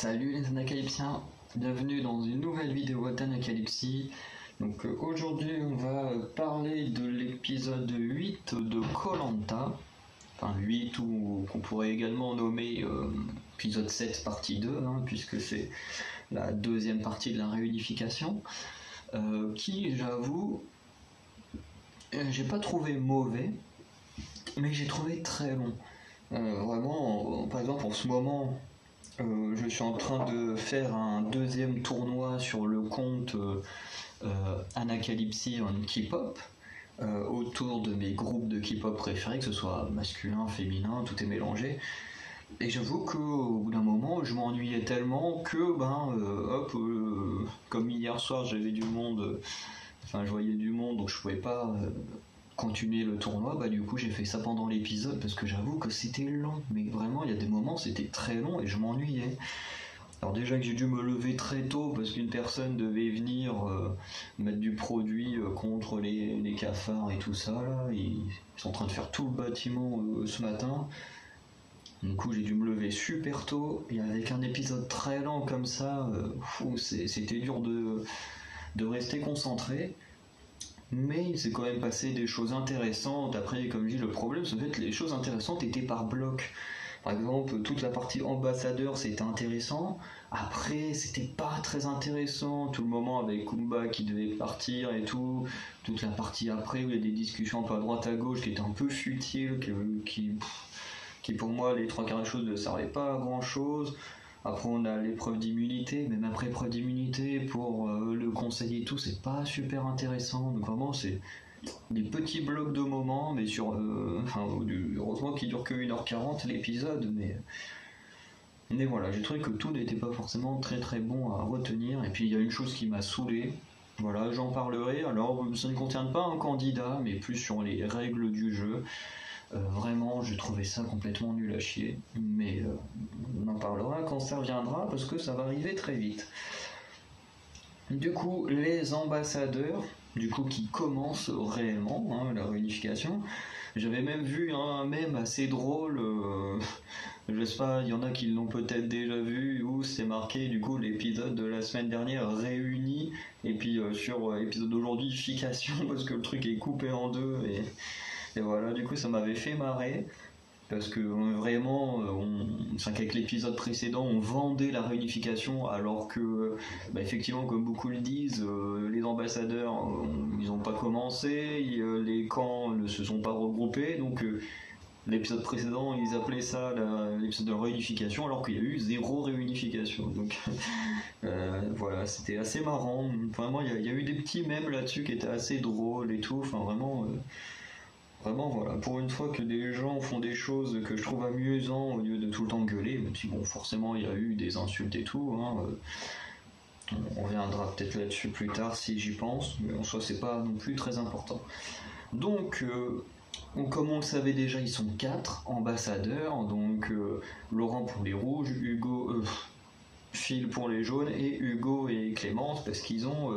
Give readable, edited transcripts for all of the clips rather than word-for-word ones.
Salut les Anacalypsiens, bienvenue dans une nouvelle vidéo d'Anacalypsie. Donc aujourd'hui on va parler de l'épisode 8 de Koh-Lanta, enfin 8 ou qu'on pourrait également nommer épisode 7 partie 2, puisque c'est la deuxième partie de la réunification, qui j'avoue, j'ai pas trouvé mauvais, mais j'ai trouvé très long. Vraiment, par exemple en ce moment, je suis en train de faire un deuxième tournoi sur le compte Anacalypsie en K-pop, autour de mes groupes de K-pop préférés, que ce soit masculin, féminin, tout est mélangé. Et j'avoue qu'au bout d'un moment, je m'ennuyais tellement que, comme hier soir j'avais du monde, je voyais du monde, donc je pouvais pas continuer le tournoi, du coup j'ai fait ça pendant l'épisode parce que j'avoue que c'était long, mais vraiment il y a des moments c'était très long et je m'ennuyais. Alors déjà que j'ai dû me lever très tôt parce qu'une personne devait venir mettre du produit contre les cafards et tout ça là, ils sont en train de faire tout le bâtiment ce matin. Du coup j'ai dû me lever super tôt et avec un épisode très lent comme ça, c'était dur de rester concentré. Mais il s'est quand même passé des choses intéressantes. Après, comme je dis, le problème, c'est que les choses intéressantes étaient par bloc. Par exemple, toute la partie ambassadeur, c'était intéressant. Après, c'était pas très intéressant. Tout le moment avec Kumba qui devait partir et tout. Toute la partie après, où il y a des discussions un peu à droite à gauche qui étaient un peu futiles, qui pour moi, les trois quarts des choses ne servaient pas à grand chose. Après on a l'épreuve d'immunité, même après l'épreuve d'immunité pour le conseil et tout, c'est pas super intéressant. Donc vraiment c'est des petits blocs de moments, mais heureusement qu'il dure que 1h40 l'épisode, mais voilà, j'ai trouvé que tout n'était pas forcément très très bon à retenir. Et puis il y a une chose qui m'a saoulé, voilà, j'en parlerai. Alors ça ne concerne pas un candidat, mais plus sur les règles du jeu. Vraiment, j'ai trouvé ça complètement nul à chier, mais on en parlera quand ça reviendra parce que ça va arriver très vite. Du coup, les ambassadeurs, qui commencent réellement la réunification. J'avais même vu un mème assez drôle, je sais pas, il y en a qui l'ont peut-être déjà vu, où c'est marqué du coup l'épisode de la semaine dernière réuni, et puis sur l'épisode d'aujourd'hui fication, parce que le truc est coupé en deux, et voilà, du coup ça m'avait fait marrer, parce que vraiment, qu'avec l'épisode précédent, on vendait la réunification, alors que, effectivement, comme beaucoup le disent, les ambassadeurs, ils n'ont pas commencé, les camps ne se sont pas regroupés, donc l'épisode précédent, ils appelaient ça l'épisode de réunification, alors qu'il y a eu 0 réunification. Donc voilà, c'était assez marrant. Vraiment, il y a eu des petits mèmes là-dessus qui étaient assez drôles et tout, Vraiment voilà, pour une fois que des gens font des choses que je trouve amusant au lieu de tout le temps gueuler, même si forcément il y a eu des insultes et tout, on reviendra peut-être là-dessus plus tard si j'y pense, mais en soi c'est pas non plus très important. Donc comme on le savait déjà, ils sont 4 ambassadeurs, donc Laurent pour les rouges, Phil pour les jaunes et Hugo et Clémence parce qu'ils ont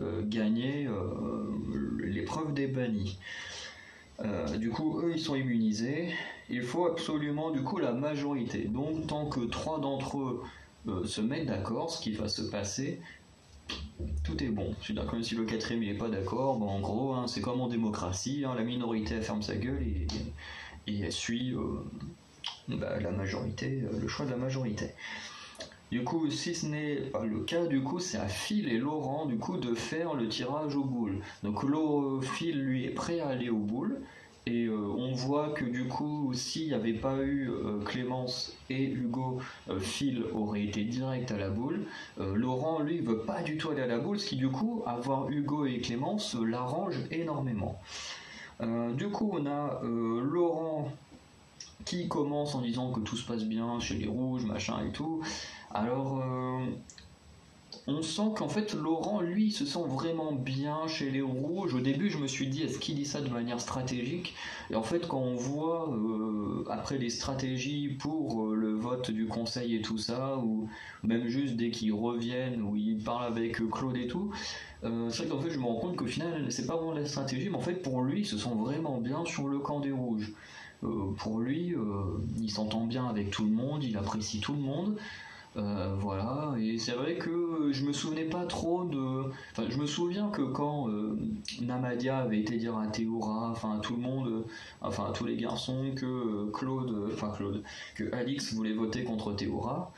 gagné l'épreuve des bannis. Du coup, eux, ils sont immunisés. Il faut absolument, la majorité. Donc, tant que 3 d'entre eux se mettent d'accord, ce qui va se passer, tout est bon. Je suis d'accord, même si le 4e il est pas d'accord, en gros, c'est comme en démocratie, la minorité elle ferme sa gueule et elle suit la majorité, le choix de la majorité. Du coup, si ce n'est pas le cas, c'est à Phil et Laurent de faire le tirage aux boules. Donc Phil lui est prêt à aller aux boules et on voit que s'il n'y avait pas eu Clémence et Hugo, Phil aurait été direct à la boule. Laurent lui veut pas du tout aller à la boule, ce qui avoir Hugo et Clémence l'arrange énormément. On a Laurent qui commence en disant que tout se passe bien chez les rouges, machin et tout. Alors, on sent qu'en fait, Laurent, lui, se sent vraiment bien chez les rouges. Au début, je me suis dit, est-ce qu'il dit ça de manière stratégique ? Et en fait, quand on voit, après les stratégies pour le vote du conseil et tout ça, ou même juste dès qu'ils reviennent, où ils parlent avec Claude et tout, c'est vrai qu'en fait, je me rends compte qu'au final, c'est pas vraiment la stratégie, mais en fait, pour lui, il se sent vraiment bien sur le camp des rouges. Pour lui, il s'entend bien avec tout le monde, il apprécie tout le monde. Voilà, et c'est vrai que je me souvenais pas trop de. Enfin, je me souviens que quand Namadia avait été dire à Théora, enfin à tout le monde, enfin à tous les garçons, que que Alix voulait voter contre Théora,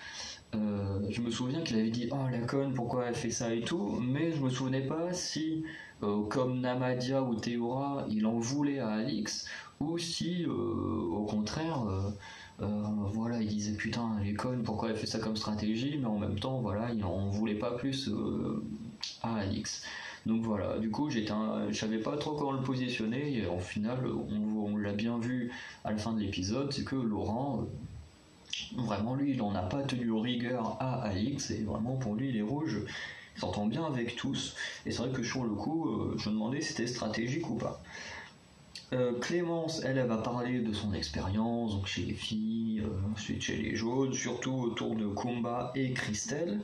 je me souviens qu'il avait dit oh la conne, pourquoi elle fait ça et tout, mais je me souvenais pas si, comme Namadia ou Théora, il en voulait à Alix, ou si au contraire. Voilà, il disait putain, elle est conne, pourquoi elle fait ça comme stratégie, mais en même temps, voilà, il en voulait pas plus à Alix. Donc voilà, du coup, je savais pas trop comment le positionner, et en final, on l'a bien vu à la fin de l'épisode, c'est que Laurent, vraiment, lui, il en a pas tenu rigueur à Alix, et vraiment, pour lui, les rouges, il s'entend bien avec tous. Et c'est vrai que sur le coup, je me demandais si c'était stratégique ou pas. Clémence, elle va parler de son expérience, donc chez les filles, ensuite chez les jaunes, surtout autour de Kumba et Christelle.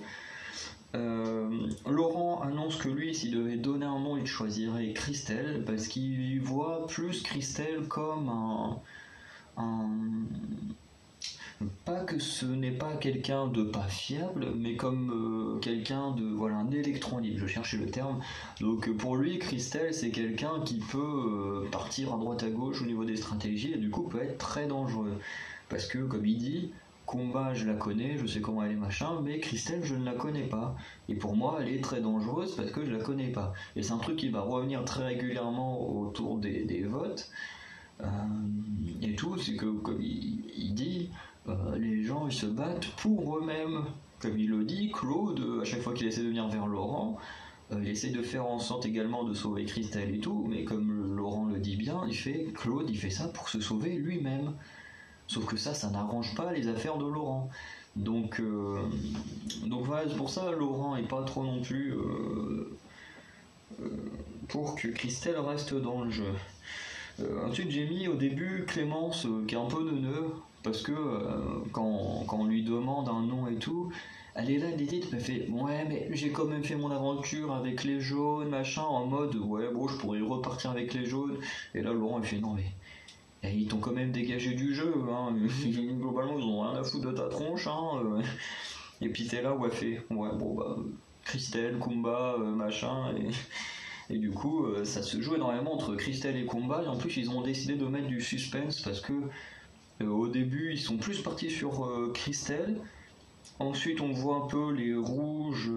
Laurent annonce que lui, s'il devait donner un nom, il choisirait Christelle, parce qu'il voit plus Christelle comme un, pas que ce n'est pas quelqu'un de pas fiable, mais comme quelqu'un de, voilà, un électron libre, je cherchais le terme. Donc pour lui, Christelle, c'est quelqu'un qui peut partir à droite à gauche au niveau des stratégies, et du coup peut être très dangereux. Parce que, comme il dit, Combat, je la connais, je sais comment elle est machin, mais Christelle, je ne la connais pas. Et pour moi, elle est très dangereuse parce que je la connais pas. Et c'est un truc qui va revenir très régulièrement autour des votes. Et tout, c'est que, comme il dit, les gens ils se battent pour eux-mêmes. Comme il le dit, Claude, à chaque fois qu'il essaie de venir vers Laurent, il essaie de faire en sorte également de sauver Christelle et tout, mais comme Laurent le dit bien, Claude il fait ça pour se sauver lui-même. Sauf que ça n'arrange pas les affaires de Laurent. Donc voilà, c'est pour ça Laurent est pas trop non plus pour que Christelle reste dans le jeu. Ensuite, j'ai mis au début Clémence qui est un peu neuneux, parce que quand on lui demande un nom et tout, elle est là, Lilith, elle fait ouais, mais j'ai quand même fait mon aventure avec les jaunes, machin, en mode ouais, bon, je pourrais repartir avec les jaunes. Et là, Laurent, il fait non, mais ils t'ont quand même dégagé du jeu, hein. Globalement, ils ont rien à foutre de ta tronche, hein. Et puis t'es là, ouais, fait ouais, bon, bah, Christelle, Kumba, machin, et du coup, ça se joue énormément entre Christelle et Kumba, et en plus, ils ont décidé de mettre du suspense parce que au début, ils sont plus partis sur Christelle. Ensuite, on voit un peu les rouges,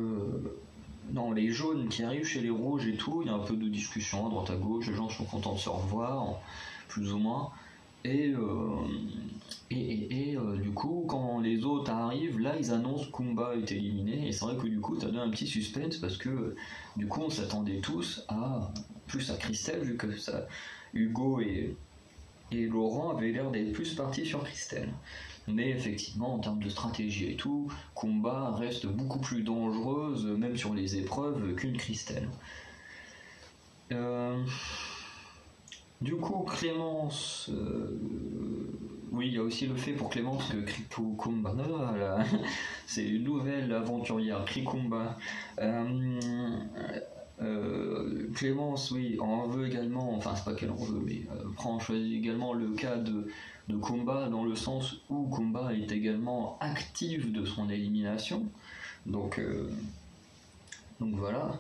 non, les jaunes qui arrivent chez les rouges et tout. Il y a un peu de discussion à droite à gauche, les gens sont contents de se revoir, plus ou moins. Et du coup, quand les autres arrivent, là, ils annoncent que Kumba est éliminé. Et c'est vrai que du coup, ça donne un petit suspense parce que du coup, on s'attendait tous plus à Christelle, vu que ça, Hugo et Laurent avaient l'air d'être plus partis sur Christelle. Mais effectivement, en termes de stratégie et tout, Kumba reste beaucoup plus dangereuse, même sur les épreuves, qu'une Christelle. Du coup, Clémence, oui, il y a aussi le fait pour Clémence que Kumba, c'est une nouvelle aventurière, Krikumba. Clémence, oui, en veut également, enfin c'est pas qu'elle en veut, mais choisit également le cas de Kumba dans le sens où Kumba est également active de son élimination. Donc voilà.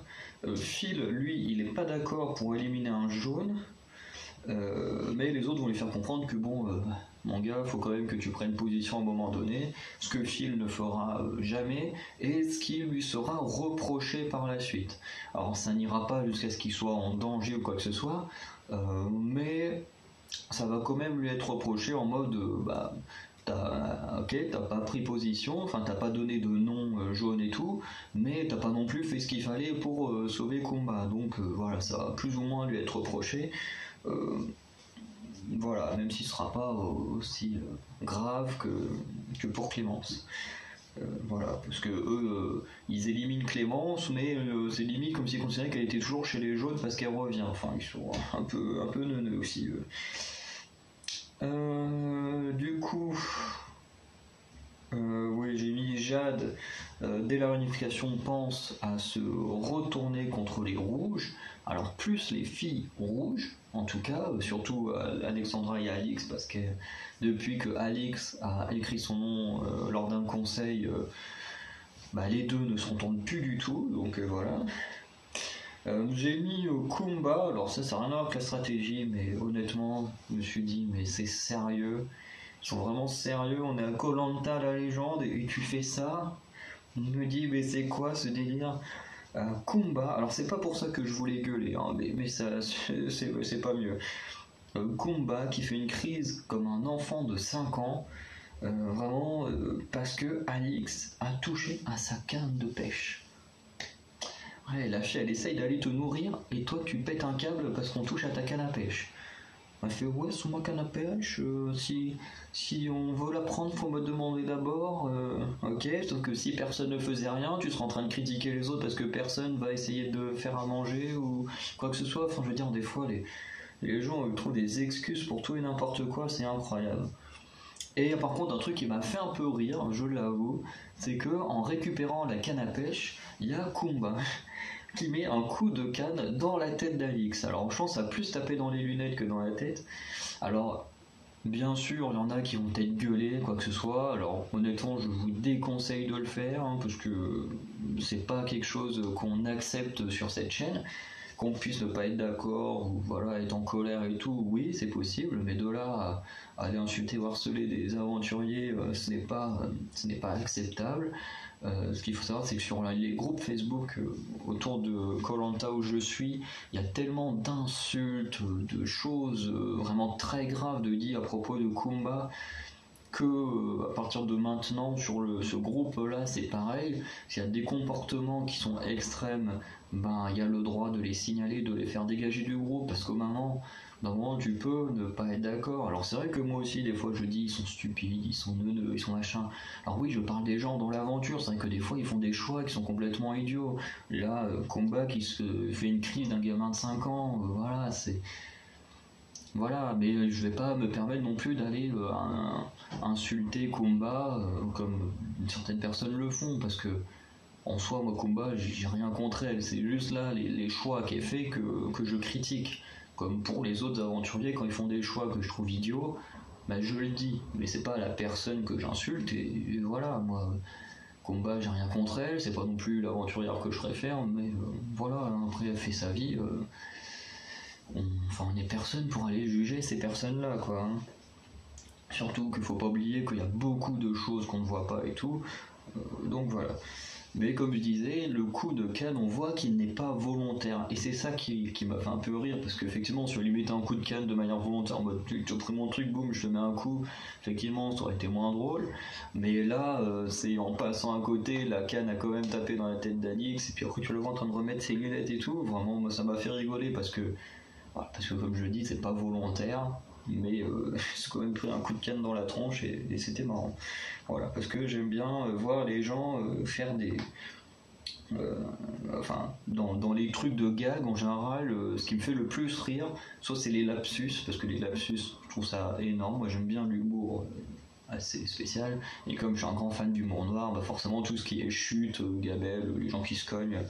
Phil, lui, il est pas d'accord pour éliminer un jaune, mais les autres vont lui faire comprendre que bon, mon gars, faut quand même que tu prennes position à un moment donné, ce que Phil ne fera jamais, et ce qui lui sera reproché par la suite. Alors ça n'ira pas jusqu'à ce qu'il soit en danger ou quoi que ce soit, mais ça va quand même lui être reproché en mode t'as pas pris position, enfin t'as pas donné de nom jaune et tout, mais t'as pas non plus fait ce qu'il fallait pour sauver Kumba, donc voilà, ça va plus ou moins lui être reproché. Voilà, même s'il sera pas aussi grave que pour Clémence. Voilà, parce que eux, ils éliminent Clémence, mais c'est limite comme s'ils considéraient qu'elle était toujours chez les jaunes parce qu'elle revient. Enfin, ils sont un peu neuneux aussi. Du coup, oui, j'ai mis Jade, dès la réunification, pense à se retourner contre les rouges. Alors, plus les filles rouges, en tout cas, surtout Alexandra et Alix, parce que depuis que Alix a écrit son nom lors d'un conseil, bah, les deux ne s'entendent plus du tout, donc voilà. J'ai mis Kumba, alors ça n'a rien à voir avec la stratégie, mais honnêtement, je me suis dit, mais c'est sérieux, ils sont vraiment sérieux, on est à koh la légende, et tu fais ça. Je me dis, mais c'est quoi ce délire? Kumba, alors c'est pas pour ça que je voulais gueuler, hein, mais ça, c'est pas mieux. Kumba qui fait une crise comme un enfant de 5 ans, vraiment parce que Alix a touché à sa canne de pêche. Ouais, la fille elle essaye d'aller te nourrir et toi tu pètes un câble parce qu'on touche à ta canne à pêche. Elle fait ouais, sous ma canne à pêche, si on veut la prendre, faut me demander d'abord. Ok, sauf que si personne ne faisait rien, tu seras en train de critiquer les autres parce que personne va essayer de faire à manger ou quoi que ce soit. Enfin, je veux dire, des fois, les gens trouvent des excuses pour tout et n'importe quoi, c'est incroyable. Et par contre, un truc qui m'a fait un peu rire, je l'avoue, c'est que en récupérant la canne à pêche, il y a Kumba qui met un coup de canne dans la tête d'Alix. Alors je pense que ça a plus tapé dans les lunettes que dans la tête. Alors bien sûr, il y en a qui vont peut-être gueuler, quoi que ce soit. Alors honnêtement, je vous déconseille de le faire, hein, parce que c'est pas quelque chose qu'on accepte sur cette chaîne. Qu'on puisse ne pas être d'accord ou voilà, être en colère et tout, oui, c'est possible, mais de là à aller insulter ou harceler des aventuriers, ce n'est pas acceptable. Ce qu'il faut savoir, c'est que sur les groupes Facebook autour de koh où je suis, il y a tellement d'insultes, de choses vraiment très graves de dire à propos de Kumba que à partir de maintenant sur ce groupe là c'est pareil, s'il y a des comportements qui sont extrêmes, ben il y a le droit de les signaler, de les faire dégager du groupe parce qu'au moment tu peux ne pas être d'accord. Alors c'est vrai que moi aussi des fois je dis ils sont stupides, ils sont neuneux, ils sont machin. Alors oui, je parle des gens dans l'aventure, c'est vrai que des fois ils font des choix qui sont complètement idiots. Là Combat qui se fait une crise d'un gamin de 5 ans, voilà, c'est voilà, mais je vais pas me permettre non plus d'aller insulter Kumba comme certaines personnes le font, parce que en soi, moi, Kumba, j'ai rien contre elle, c'est juste là les choix qu'elle fait que je critique. Comme pour les autres aventuriers, quand ils font des choix que je trouve idiots, bah, je le dis, mais c'est pas la personne que j'insulte, et voilà, moi, Kumba, j'ai rien contre elle, c'est pas non plus l'aventurière que je préfère, mais voilà, après elle fait sa vie. On n'est personne pour aller juger ces personnes-là, quoi. Hein. Surtout qu'il faut pas oublier qu'il y a beaucoup de choses qu'on ne voit pas et tout. Donc voilà. Mais comme je disais, le coup de canne, on voit qu'il n'est pas volontaire. Et c'est ça qui m'a fait un peu rire, parce qu'effectivement, si on lui mettait un coup de canne de manière volontaire, en mode tu as pris mon truc, boum, je te mets un coup, effectivement, ça aurait été moins drôle. Mais là, c'est en passant à côté, la canne a quand même tapé dans la tête d'Alix, et puis après tu le vois en train de remettre ses lunettes et tout. Vraiment, moi, ça m'a fait rigoler, parce que comme je dis, c'est pas volontaire, mais j'ai quand même pris un coup de canne dans la tronche et c'était marrant. Voilà, parce que j'aime bien voir les gens faire des. Dans les trucs de gag en général, ce qui me fait le plus rire, soit c'est les lapsus, parce que les lapsus, je trouve ça énorme. Moi j'aime bien l'humour assez spécial, et comme je suis un grand fan d'humour noir, bah forcément tout ce qui est chute, gabelle, les gens qui se cognent.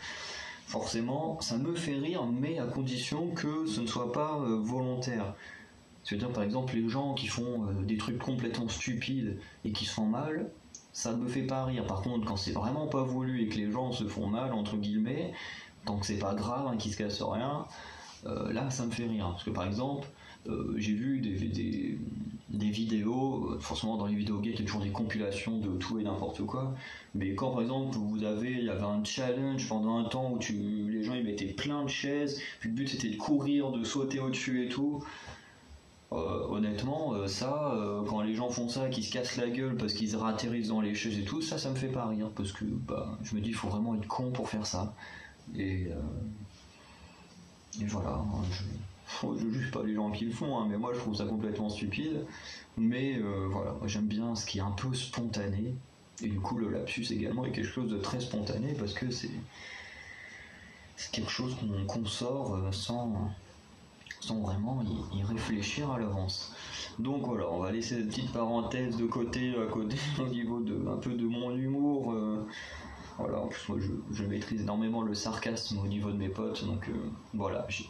Forcément, ça me fait rire, mais à condition que ce ne soit pas volontaire. C'est-à-dire, par exemple, les gens qui font des trucs complètement stupides et qui se font mal, ça ne me fait pas rire. Par contre, quand c'est vraiment pas voulu et que les gens se font mal, entre guillemets, tant que c'est pas grave, hein, qu'ils se cassent rien, là, ça me fait rire. Parce que, par exemple, j'ai vu des vidéos, forcément dans les vidéos gays, il y a toujours des compilations de tout et n'importe quoi, mais quand par exemple il y avait un challenge pendant un temps où les gens ils mettaient plein de chaises, puis le but c'était de courir, de sauter au-dessus et tout, honnêtement, quand les gens font ça, qu'ils se cassent la gueule parce qu'ils atterrissent dans les chaises et tout, ça me fait pas rire, parce que je me dis il faut vraiment être con pour faire ça, et voilà, hein, je juge pas les gens qui le font, hein, mais moi je trouve ça complètement stupide. Mais voilà, moi j'aime bien ce qui est un peu spontané. Et du coup, le lapsus également est quelque chose de très spontané parce que c'est quelque chose qu'on sort sans vraiment y réfléchir à l'avance. Donc voilà, on va laisser cette petite parenthèse de côté à côté au niveau un peu de mon humour. Voilà, en plus moi je maîtrise énormément le sarcasme au niveau de mes potes, donc voilà, j'ai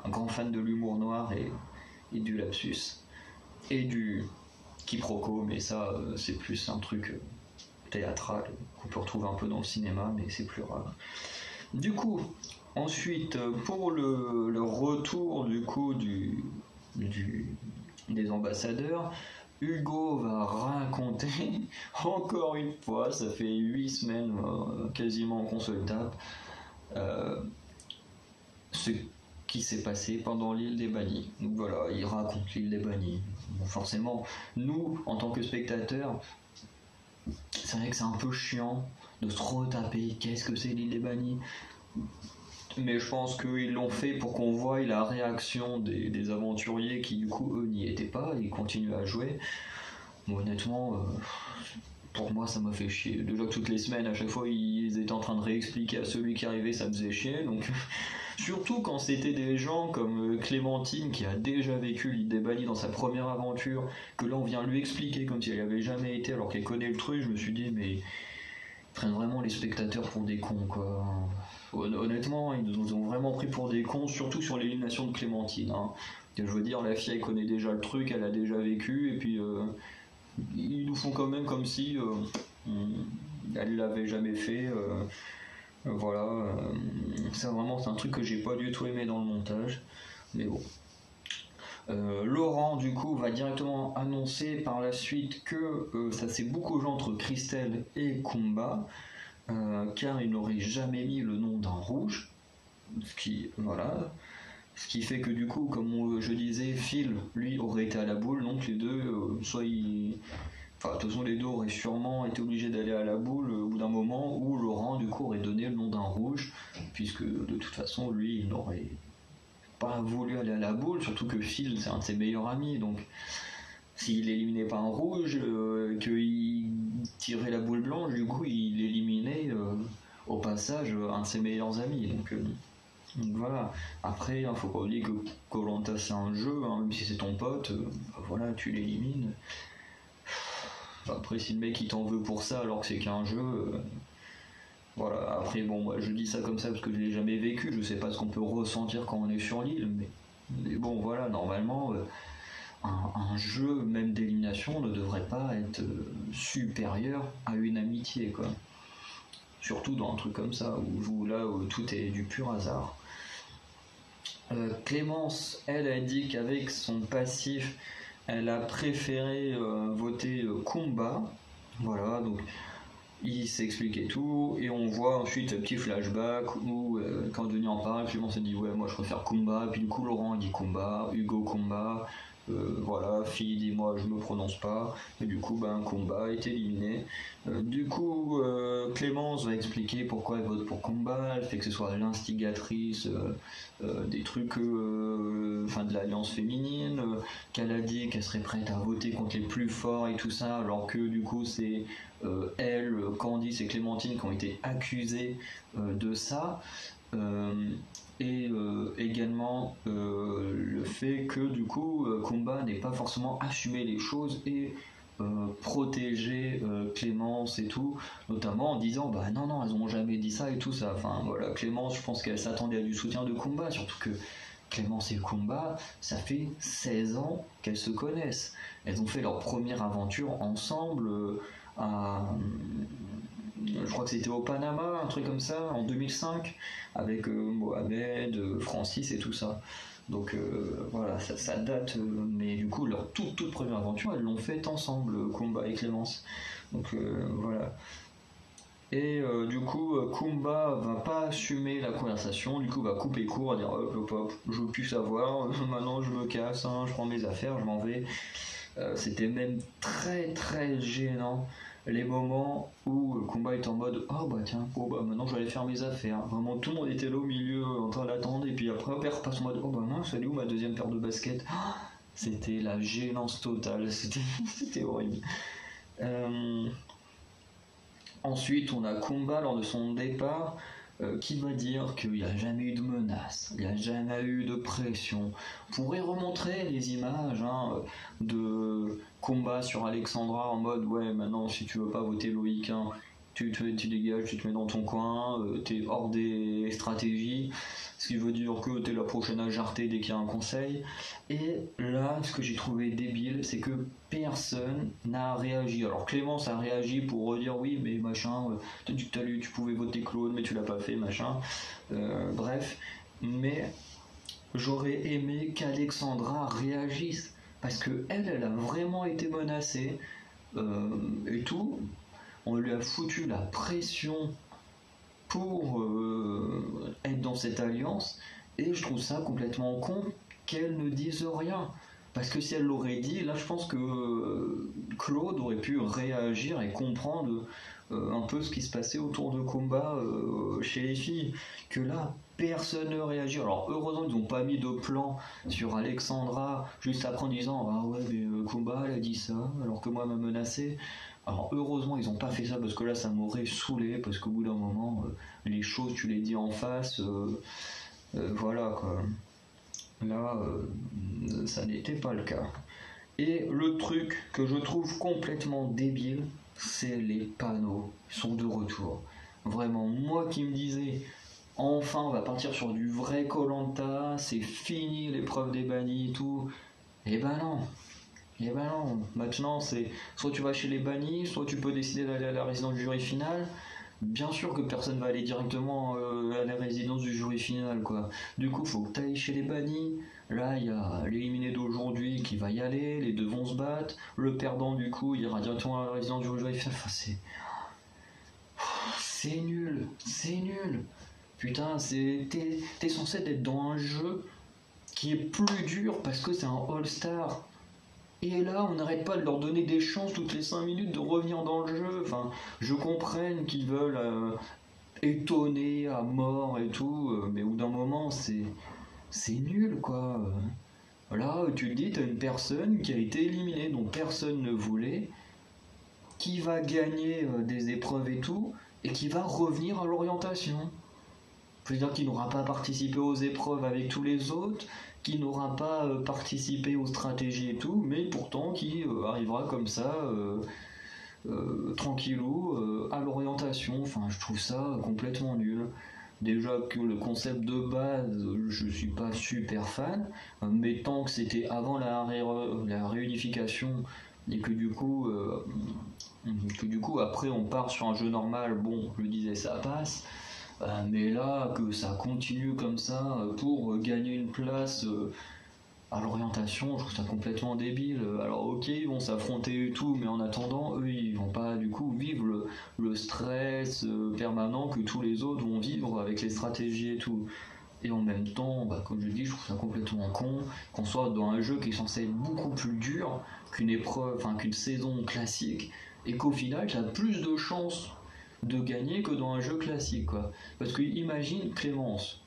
un grand fan de l'humour noir et du lapsus et du quiproquo, mais ça c'est plus un truc théâtrale qu'on peut retrouver un peu dans le cinéma, mais c'est plus rare. Du coup, ensuite, pour le retour du coup des ambassadeurs, Hugo va raconter, encore une fois, ça fait 8 semaines quasiment qu'on se le tape, ce qui s'est passé pendant l'île des bannis. Donc voilà, il raconte l'île des bannis. Bon, forcément, nous, en tant que spectateurs, c'est vrai que c'est un peu chiant de se retaper qu'est-ce que c'est l'île des bannis. Mais je pense qu'ils l'ont fait pour qu'on voie la réaction des aventuriers qui du coup eux n'y étaient pas, ils continuent à jouer. Bon, honnêtement, pour moi ça m'a fait chier. Déjà que toutes les semaines, à chaque fois ils étaient en train de réexpliquer à celui qui arrivait, ça me faisait chier. Donc surtout quand c'était des gens comme Clémentine qui a déjà vécu l'île des bannis dans sa première aventure, que là on vient lui expliquer comme si elle n'y avait jamais été alors qu'elle connaît le truc, je me suis dit mais ils prennent vraiment les spectateurs pour des cons quoi. Honnêtement, ils nous ont vraiment pris pour des cons, surtout sur l'élimination de Clémentine. Hein. Je veux dire, la fille elle connaît déjà le truc, elle a déjà vécu, et puis ils nous font quand même comme si elle l'avait jamais fait. Voilà, ça vraiment c'est un truc que j'ai pas du tout aimé dans le montage, mais bon. Laurent du coup va directement annoncer par la suite que ça s'est beaucoup joué entre Christelle et Kumba. Car il n'aurait jamais mis le nom d'un rouge, ce qui fait que du coup, comme je disais, Phil lui aurait été à la boule, donc les deux, de toute façon les deux auraient sûrement été obligés d'aller à la boule au bout d'un moment où Laurent du coup aurait donné le nom d'un rouge, puisque de toute façon lui il n'aurait pas voulu aller à la boule, surtout que Phil c'est un de ses meilleurs amis, donc s'il éliminait pas un rouge, qu'il tirait la boule blanche, du coup il éliminait au passage un de ses meilleurs amis. Donc voilà. Après, il faut pas oublier que Koh-Lanta c'est un jeu, hein, même si c'est ton pote, voilà, tu l'élimines. Après, si le mec il t'en veut pour ça alors que c'est qu'un jeu, voilà. Après, bon, moi je dis ça comme ça parce que je l'ai jamais vécu, je sais pas ce qu'on peut ressentir quand on est sur l'île, mais bon, voilà, normalement. Un jeu même d'élimination ne devrait pas être supérieur à une amitié quoi. Surtout dans un truc comme ça où tout est du pur hasard. Clémence elle a dit qu'avec son passif elle a préféré voter Kumba, voilà, donc il s'explique et tout, et on voit ensuite un petit flashback où quand Denis en parle, Clémence se dit ouais moi je préfère Kumba, puis du coup Laurent dit Kumba, Hugo Kumba, voilà, Phil dit moi je me prononce pas, et du coup Kumba est éliminé. Du coup Clémence va expliquer pourquoi elle vote pour Kumba, elle fait que ce soit l'instigatrice des trucs de l'alliance féminine, qu'elle a dit qu'elle serait prête à voter contre les plus forts et tout ça, alors que du coup c'est elle, Candice et Clémentine qui ont été accusées de ça. Et également le fait que du coup Kumba n'ait pas forcément assumé les choses et protéger Clémence et tout, notamment en disant bah non elles ont jamais dit ça et tout ça. Enfin voilà, Clémence je pense qu'elle s'attendait à du soutien de Kumba, surtout que Clémence et Kumba ça fait 16 ans qu'elles se connaissent, elles ont fait leur première aventure ensemble je crois que c'était au Panama, un truc comme ça, en 2005, avec Mohamed, Francis et tout ça. Donc voilà, ça date, mais du coup, leur toute première aventure, elles l'ont faite ensemble, Kumba et Clémence. Donc voilà. Et du coup, Kumba va pas assumer la conversation, du coup va couper court, à dire hop, je veux plus savoir, maintenant je me casse, hein, je prends mes affaires, je m'en vais. C'était même très très gênant les moments où Kumba est en mode oh bah tiens, maintenant je vais aller faire mes affaires. Vraiment tout le monde était là au milieu en train d'attendre, et puis après elle repasse en mode oh bah non, c'est où ma deuxième paire de baskets. C'était la gênance totale, c'était horrible. Ensuite on a Kumba lors de son départ qui va dire qu'il n'y a jamais eu de menace, il n'y a jamais eu de pression. On pourrait remontrer les images de combat sur Alexandra en mode ouais maintenant si tu veux pas voter Loïc, hein, tu dégages, tu te mets dans ton coin, t'es hors des stratégies, ce qui veut dire que t'es la prochaine à jarter dès qu'il y a un conseil. Et là, ce que j'ai trouvé débile, c'est que personne n'a réagi. Alors Clémence a réagi pour dire oui, mais machin, t'as dit que tu pouvais voter Claude, mais tu l'as pas fait, machin. Bref, mais j'aurais aimé qu'Alexandra réagisse parce que elle a vraiment été menacée et tout. On lui a foutu la pression pour être dans cette alliance et je trouve ça complètement con qu'elle ne dise rien. Parce que si elle l'aurait dit, là je pense que Claude aurait pu réagir et comprendre un peu ce qui se passait autour de combat chez les filles. Que là, personne ne réagit. Alors heureusement ils n'ont pas mis de plan sur Alexandra juste après en disant ah ouais mais Kumba elle a dit ça alors que moi elle m'a menacé. Alors heureusement ils n'ont pas fait ça parce que là ça m'aurait saoulé parce qu'au bout d'un moment les choses tu les dis en face voilà quoi. Là ça n'était pas le cas. Et le truc que je trouve complètement débile, c'est les panneaux sont de retour. Vraiment, moi qui me disais, enfin on va partir sur du vrai Koh-Lanta, c'est fini l'épreuve des bannis et tout. Eh ben non, eh ben non, maintenant c'est soit tu vas chez les bannis, soit tu peux décider d'aller à la résidence du jury final. Bien sûr que personne va aller directement à la résidence du jury final quoi. Du coup faut que tu ailles chez les bannis. Là il y a l'éliminé d'aujourd'hui qui va y aller, les deux vont se battre. Le perdant du coup il ira directement à la résidence du jury final. Enfin c'est nul, c'est nul. Putain t'es censé être dans un jeu qui est plus dur parce que c'est un All-Star. Et là, on n'arrête pas de leur donner des chances toutes les 5 minutes de revenir dans le jeu. Enfin, je comprenne qu'ils veulent étonner à mort et tout, mais au bout d'un moment, c'est nul, quoi. Là, tu le dis, t'as une personne qui a été éliminée, dont personne ne voulait, qui va gagner des épreuves et tout, et qui va revenir à l'orientation. C'est-à-dire qu'il n'aura pas participé aux épreuves avec tous les autres, qui n'aura pas participé aux stratégies et tout, mais pourtant qui arrivera comme ça, tranquillou, à l'orientation. Enfin, je trouve ça complètement nul. Déjà que le concept de base, je suis pas super fan, mais tant que c'était avant la réunification et que du coup après on part sur un jeu normal, bon, je le disais, ça passe. Mais là, que ça continue comme ça pour gagner une place à l'orientation, je trouve ça complètement débile. Alors ok, ils vont s'affronter et tout, mais en attendant, eux, ils vont pas du coup vivre le stress permanent que tous les autres vont vivre avec les stratégies et tout. Et en même temps, bah, comme je dis, je trouve ça complètement con qu'on soit dans un jeu qui est censé être beaucoup plus dur qu'une épreuve, enfin qu'une saison classique, et qu'au final, tu as plus de chances de gagner que dans un jeu classique quoi. Parce que imagine Clémence,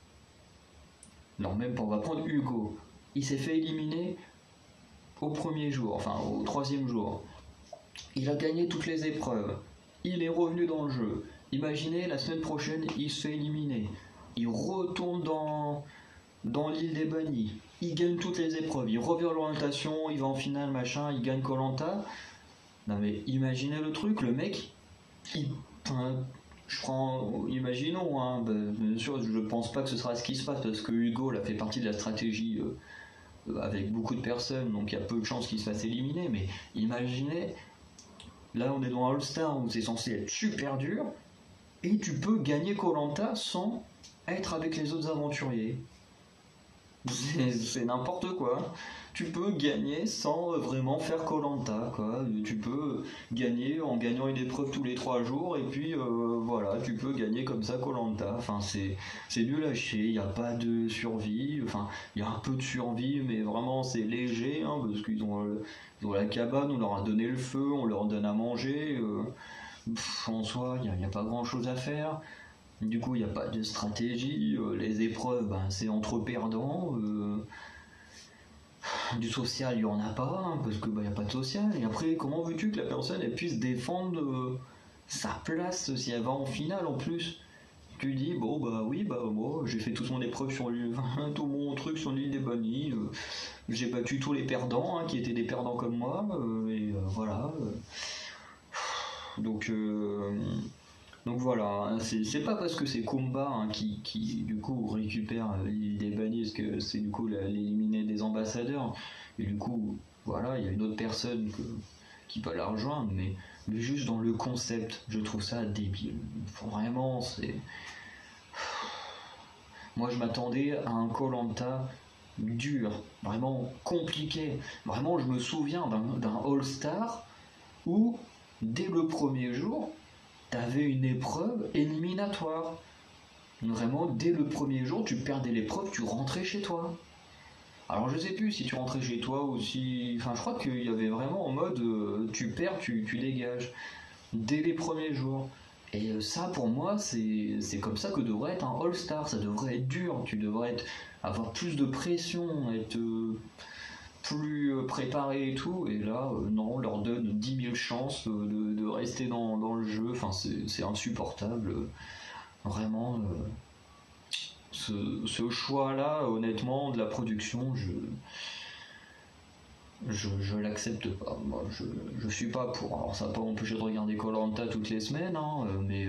non même pas, on va prendre Hugo, il s'est fait éliminer au premier jour, enfin au troisième jour, il a gagné toutes les épreuves, il est revenu dans le jeu, imaginez la semaine prochaine il se fait éliminer, il retourne dans l'île des bannis, il gagne toutes les épreuves, il revient à l'orientation, il va en finale machin, il gagne Koh-Lanta. Non mais imaginez le truc, le mec je prends, imaginons, hein, bien sûr, je pense pas que ce sera ce qui se passe parce que Hugo là fait partie de la stratégie avec beaucoup de personnes, donc il y a peu de chances qu'il se fasse éliminer. Mais imaginez, là on est dans un All-Star où c'est censé être super dur et tu peux gagner Koh-Lanta sans être avec les autres aventuriers. C'est n'importe quoi. Tu peux gagner sans vraiment faire Koh-Lanta, quoi. Tu peux gagner en gagnant une épreuve tous les 3 jours et puis voilà, tu peux gagner comme ça Koh-Lanta. Enfin, c'est nul à chier. Il n'y a pas de survie. Enfin, il y a un peu de survie, mais vraiment c'est léger, hein, parce qu'ils ont la cabane, on leur a donné le feu, on leur donne à manger. En soi, il n'y a pas grand chose à faire. Du coup, il n'y a pas de stratégie. Les épreuves, ben, c'est entre perdants. Du social, il n'y en a pas, hein, parce que il n'y a pas de social. Et après, comment veux-tu que la personne elle puisse défendre sa place si elle va en finale en plus? Tu dis, bon, bah oui, bah moi, j'ai fait toute mon épreuve sur l'île, tout mon truc sur l'île des bannis. J'ai battu tous les perdants, hein, qui étaient des perdants comme moi. Et voilà. Donc. voilà, hein, c'est pas parce que c'est Kumba hein, qui du coup récupère l'île des Banises que c'est du coup l'éliminer des ambassadeurs. Et du coup, voilà, il y a une autre personne qui peut la rejoindre, mais juste dans le concept, je trouve ça débile. Vraiment, c'est. Moi, je m'attendais à un koh dur, vraiment compliqué. Vraiment, je me souviens d'un All-Star où, dès le premier jour, t'avais une épreuve éliminatoire. Vraiment, dès le premier jour, tu perdais l'épreuve, tu rentrais chez toi. Alors je sais plus si tu rentrais chez toi ou si... Enfin, je crois qu'il y avait vraiment en mode tu perds, tu dégages. Dès les premiers jours. Et ça, pour moi, c'est comme ça que devrait être un All-Star. Ça devrait être dur. Tu devrais avoir plus de pression, être plus préparé et tout. Et là, non, on leur donne 10 000 chances de rester dans le jeu. Enfin, c'est insupportable. Vraiment, ce choix-là, honnêtement, de la production, je l'accepte pas. Moi, je suis pas pour. Alors, ça n'a pas empêché de regarder koh toutes les semaines, hein, mais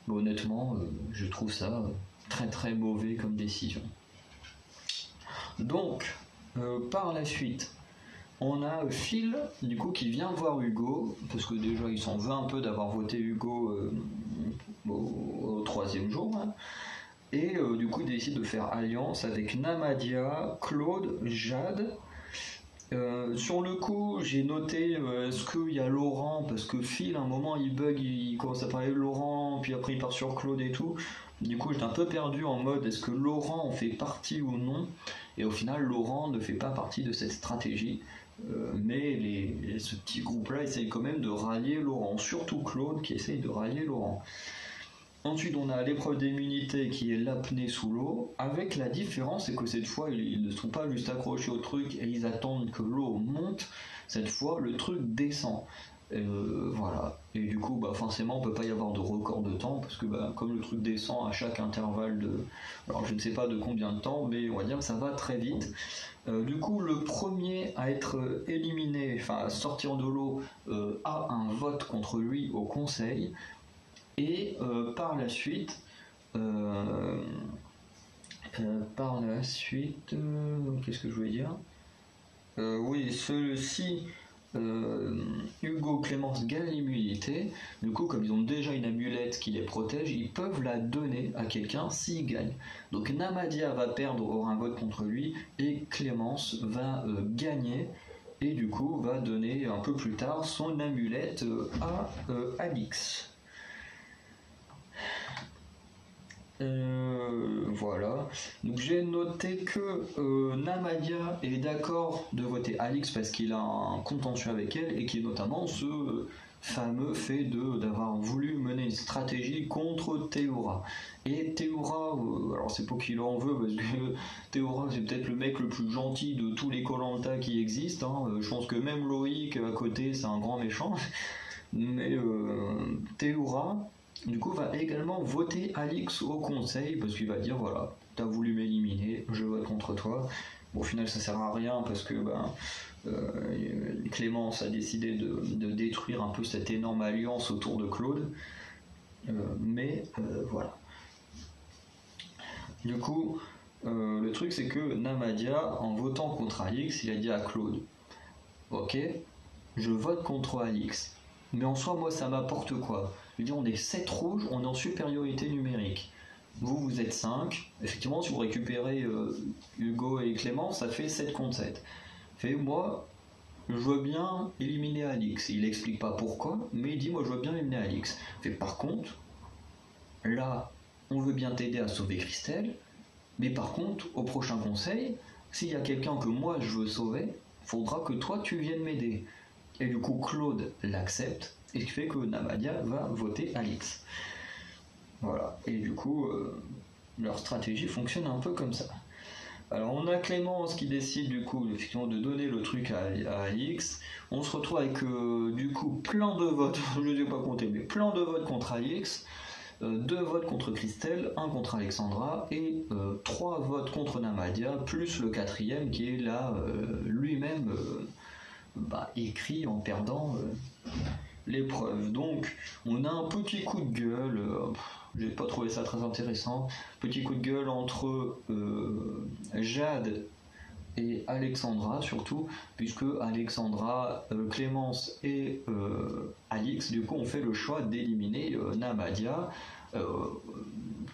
honnêtement, je trouve ça très très mauvais comme décision. Donc, par la suite, on a Phil, du coup, qui vient voir Hugo, parce que déjà, il s'en veut un peu d'avoir voté Hugo au troisième jour, hein. Et du coup, il décide de faire alliance avec Namadia, Claude, Jade. Sur le coup, j'ai noté est-ce qu'il y a Laurent, parce que Phil, à un moment, il bug, il commence à parler de Laurent, puis après il part sur Claude et tout. Du coup, j'étais un peu perdu en mode est-ce que Laurent en fait partie ou non. Et au final, Laurent ne fait pas partie de cette stratégie. Mais ce petit groupe-là essaye quand même de rallier Laurent, surtout Claude qui essaye de rallier Laurent. Ensuite, on a l'épreuve d'immunité qui est l'apnée sous l'eau, avec la différence, c'est que cette fois, ils ne sont pas juste accrochés au truc et ils attendent que l'eau monte. Cette fois, le truc descend. Voilà. Et du coup, forcément, on peut pas y avoir de record de temps, parce que comme le truc descend à chaque intervalle de... Alors, je ne sais pas de combien de temps, mais on va dire que ça va très vite. Du coup, le premier à être éliminé, enfin à sortir de l'eau, a un vote contre lui au conseil. Et par la suite, qu'est-ce que je voulais dire oui, si Hugo Clémence gagne l'immunité, du coup, comme ils ont déjà une amulette qui les protège, ils peuvent la donner à quelqu'un s'il gagne. Donc Namadia va perdre, aura un vote contre lui, et Clémence va gagner, et du coup va donner un peu plus tard son amulette à Alix. Voilà. Donc j'ai noté que Namadia est d'accord de voter Alix parce qu'il a un contentieux avec elle et qui est notamment ce fameux fait d'avoir voulu mener une stratégie contre Théora. Et Théora, alors c'est pas qu'il en veut parce que Théora c'est peut-être le mec le plus gentil de tous les koh qui existent, hein. Je pense que même Loïc à côté c'est un grand méchant. Mais Théora du coup va également voter Alix au conseil parce qu'il va dire voilà, t'as voulu m'éliminer, je vote contre toi. Bon, au final ça sert à rien parce que Clémence a décidé de détruire un peu cette énorme alliance autour de Claude. Mais voilà. Du coup, le truc c'est que Namadia, en votant contre Alix, il a dit à Claude ok, je vote contre Alix. Mais en soi, moi, ça m'apporte quoi? Je veux dire, on est 7 rouges, on est en supériorité numérique. Vous êtes 5. Effectivement, si vous récupérez Hugo et Clément, ça fait 7 contre 7. Fait, moi, je veux bien éliminer Alix. Il explique pas pourquoi, mais il dit, moi, je veux bien éliminer Alix. Fait, par contre, là, on veut bien t'aider à sauver Christelle, mais par contre, au prochain conseil, s'il y a quelqu'un que moi, je veux sauver, faudra que toi, tu viennes m'aider. Et du coup, Claude l'accepte, et ce qui fait que Namadia va voter Alix. Voilà. Et du coup, leur stratégie fonctionne un peu comme ça. Alors, on a Clémence qui décide du coup effectivement de donner le truc à Alix. On se retrouve avec du coup plein de votes, je ne sais pas compter, mais plein de votes contre Alix. 2 votes contre Christelle, 1 contre Alexandra et 3 votes contre Namadia, plus le 4e qui est là lui-même écrit en perdant l'épreuve. Donc, on a un petit coup de gueule, j'ai pas trouvé ça très intéressant, petit coup de gueule entre Jade et Alexandra surtout, puisque Alexandra, Clémence et Alix, du coup, ont fait le choix d'éliminer Namadia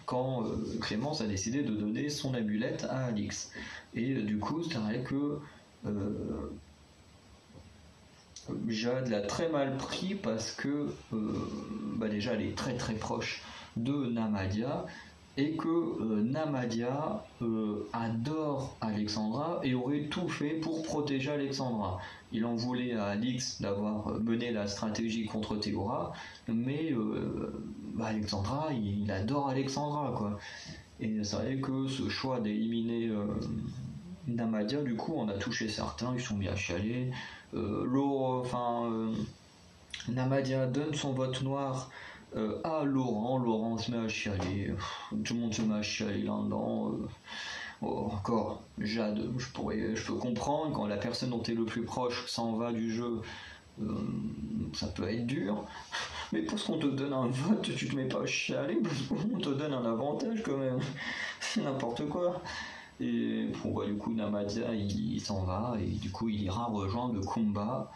quand Clémence a décidé de donner son amulette à Alix. Et du coup, c'est vrai que Jade l'a très mal pris parce que déjà elle est très très proche de Namadia et que Namadia adore Alexandra et aurait tout fait pour protéger Alexandra. Il en voulait à Alix d'avoir mené la stratégie contre Théora, mais Alexandra, il adore Alexandra, quoi. Et c'est vrai que ce choix d'éliminer Namadia, du coup, on a touché certains, ils sont bien chialés. Namadia donne son vote noir à Laurent. Laurent se met à chialer. Tout le monde se met à chialer là-dedans. Encore, Jade, je peux comprendre quand la personne dont tu es le plus proche s'en va du jeu. Ça peut être dur, mais parce qu'on te donne un vote, tu te mets pas à chialer, parce qu'on te donne un avantage quand même. C'est n'importe quoi. Et bon, du coup, Namadia il s'en va et du coup, il ira rejoindre le combat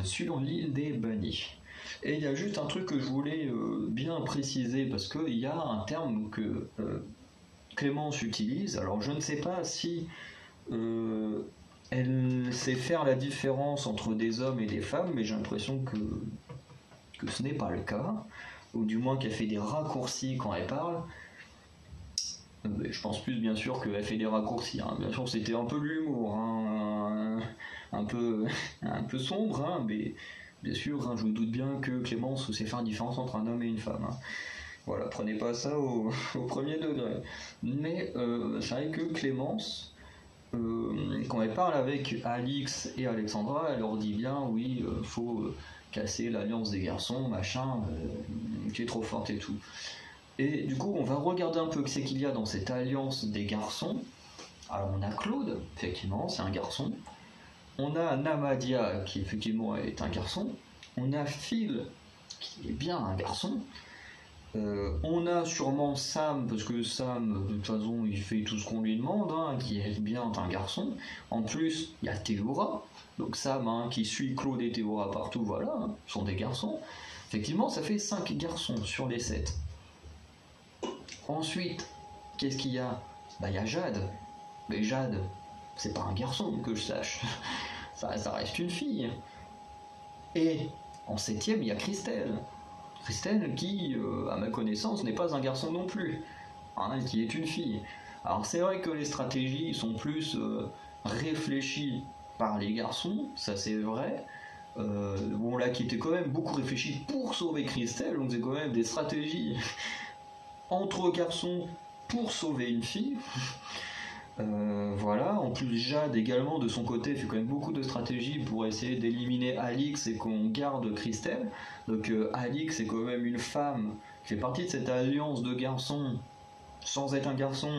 sur l'île des bannis. Et il y a juste un truc que je voulais bien préciser parce qu'il y a un terme que Clémence utilise. Alors, je ne sais pas si elle sait faire la différence entre des hommes et des femmes, mais j'ai l'impression que ce n'est pas le cas, ou du moins qu'elle fait des raccourcis quand elle parle. Je pense plus bien sûr qu'elle fait des raccourcis. Hein. Bien sûr, c'était un peu de l'humour, hein, un peu sombre, hein, mais bien sûr, hein, je me doute bien que Clémence sait faire une différence entre un homme et une femme. Hein. Voilà, prenez pas ça au premier degré. Mais c'est vrai que Clémence, quand elle parle avec Alix et Alexandra, elle leur dit bien, oui, faut casser l'alliance des garçons, machin, qui est trop forte et tout. Et du coup, on va regarder un peu ce qu'il y a dans cette alliance des garçons. Alors, on a Claude, effectivement, c'est un garçon. On a Namadia, qui effectivement est un garçon. On a Phil, qui est bien un garçon. On a sûrement Sam, parce que Sam, de toute façon, il fait tout ce qu'on lui demande, hein, qui est bien un garçon. En plus, il y a Théora. Donc Sam, hein, qui suit Claude et Théora partout, voilà, hein, sont des garçons. Effectivement, ça fait 5 garçons sur les 7. Ensuite, qu'est-ce qu'il y a ? Il y a Jade. Mais Jade, c'est pas un garçon que je sache. ça reste une fille. Et en 7ème, il y a Christelle. Christelle qui, à ma connaissance, n'est pas un garçon non plus. Hein, qui est une fille. Alors c'est vrai que les stratégies sont plus réfléchies par les garçons, ça c'est vrai. Là qui était quand même beaucoup réfléchi pour sauver Christelle, donc c'est quand même des stratégies entre garçons pour sauver une fille. Voilà, en plus Jade également de son côté fait quand même beaucoup de stratégies pour essayer d'éliminer Alix et qu'on garde Christelle. Donc Alix est quand même une femme qui fait partie de cette alliance de garçons sans être un garçon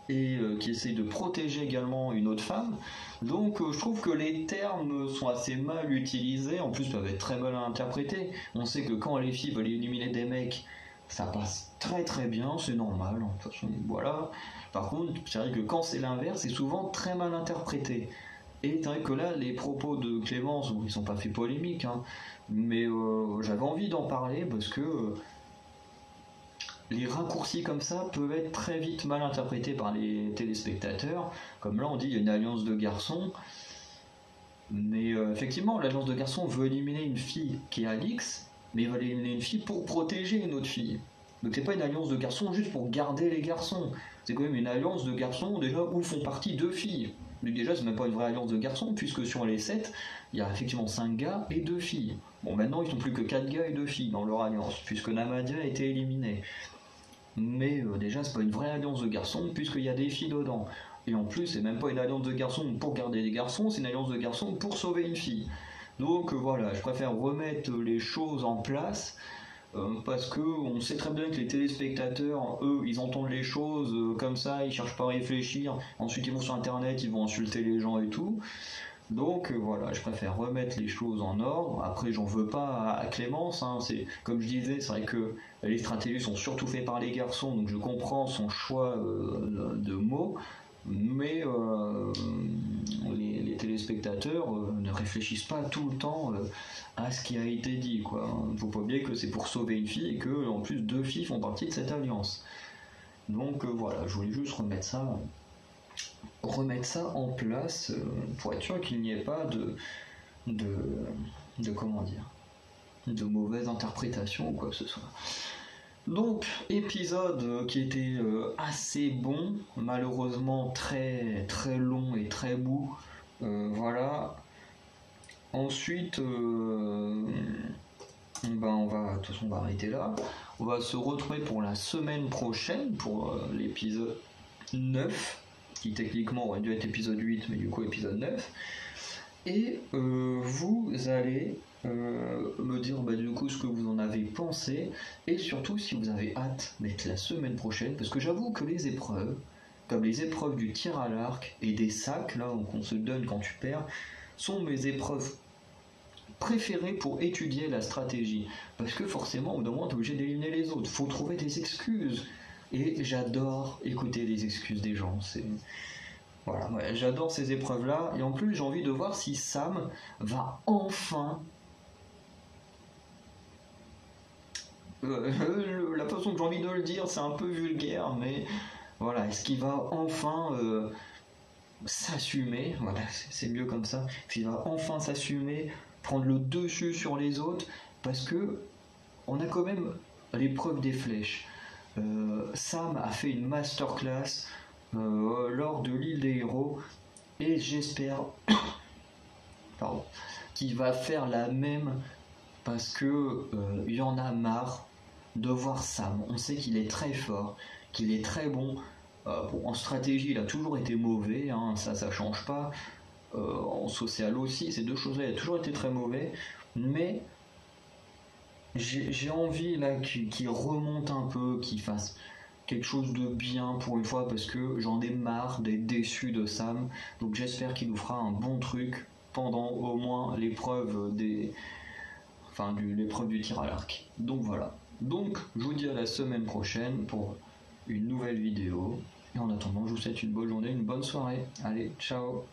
et qui essaye de protéger également une autre femme. Donc je trouve que les termes sont assez mal utilisés, en plus peuvent être très mal interprétés. On sait que quand les filles veulent éliminer des mecs, ça passe très très bien, c'est normal, de toute façon, voilà. Par contre, c'est vrai que quand c'est l'inverse, c'est souvent très mal interprété. Et c'est vrai que là, les propos de Clémence, ils sont pas fait polémiques, hein, mais j'avais envie d'en parler parce que les raccourcis comme ça peuvent être très vite mal interprétés par les téléspectateurs. Comme là, on dit il y a une alliance de garçons, mais effectivement, l'alliance de garçons veut éliminer une fille qui est Alix, mais il va éliminer une fille pour protéger une autre fille. Donc c'est pas une alliance de garçons juste pour garder les garçons. C'est quand même une alliance de garçons déjà où font partie 2 filles. Donc déjà c'est même pas une vraie alliance de garçons puisque sur les 7, il y a effectivement 5 gars et 2 filles. Bon maintenant ils sont plus que 4 gars et 2 filles dans leur alliance puisque Namadia a été éliminée. Mais déjà c'est pas une vraie alliance de garçons puisqu'il y a des filles dedans. Et en plus c'est même pas une alliance de garçons pour garder les garçons, c'est une alliance de garçons pour sauver une fille. Donc voilà, je préfère remettre les choses en place parce que on sait très bien que les téléspectateurs, eux, ils entendent les choses comme ça, ils cherchent pas à réfléchir, ensuite ils vont sur internet, ils vont insulter les gens et tout. Donc voilà, je préfère remettre les choses en ordre. Après, j'en veux pas à Clémence, hein. C'est comme je disais, c'est vrai que les stratégies sont surtout faites par les garçons, donc je comprends son choix de mots, mais les téléspectateurs ne réfléchissent pas tout le temps à ce qui a été dit, quoi. Faut pas oublier que c'est pour sauver une fille et que en plus deux filles font partie de cette alliance. Donc voilà, je voulais juste remettre ça en place pour être sûr qu'il n'y ait pas de, de comment dire, de mauvaise interprétation ou quoi que ce soit. Donc, épisode qui était assez bon, malheureusement très très long et très mou. Voilà. Ensuite, de toute façon, on va arrêter là. On va se retrouver pour la semaine prochaine pour l'épisode 9, qui techniquement aurait dû être épisode 8, mais du coup épisode 9. Et vous allez me dire du coup ce que vous en avez pensé, et surtout si vous avez hâte d'être la semaine prochaine, parce que j'avoue que les épreuves, comme les épreuves du tir à l'arc et des sacs, là qu'on se donne quand tu perds, sont mes épreuves préférées pour étudier la stratégie. Parce que forcément, au bout d'un moment, t'es obligé d'éliminer les autres. Faut trouver des excuses. Et j'adore écouter les excuses des gens. Voilà, ouais, j'adore ces épreuves-là. Et en plus, j'ai envie de voir si Sam va enfin... la façon que j'ai envie de le dire, c'est un peu vulgaire, mais voilà, est-ce qu'il va enfin s'assumer? Voilà, c'est mieux comme ça. Est-ce qu'il va enfin s'assumer, prendre le dessus sur les autres? Parce que on a quand même l'épreuve des flèches. Sam a fait une masterclass lors de l'île des héros, et j'espère qu'il va faire la même, parce que il y en a marre de voir Sam. On sait qu'il est très fort, qu'il est très bon. En stratégie, il a toujours été mauvais, hein, ça change pas. En social aussi, ces deux choses-là, il a toujours été très mauvais. Mais j'ai envie là qu'il remonte un peu, qu'il fasse quelque chose de bien pour une fois, parce que j'en ai marre d'être déçu de Sam. Donc j'espère qu'il nous fera un bon truc pendant au moins l'épreuve l'épreuve du tir à l'arc. Donc voilà. Donc je vous dis à la semaine prochaine pour une nouvelle vidéo. Et en attendant, je vous souhaite une bonne journée, une bonne soirée. Allez, ciao.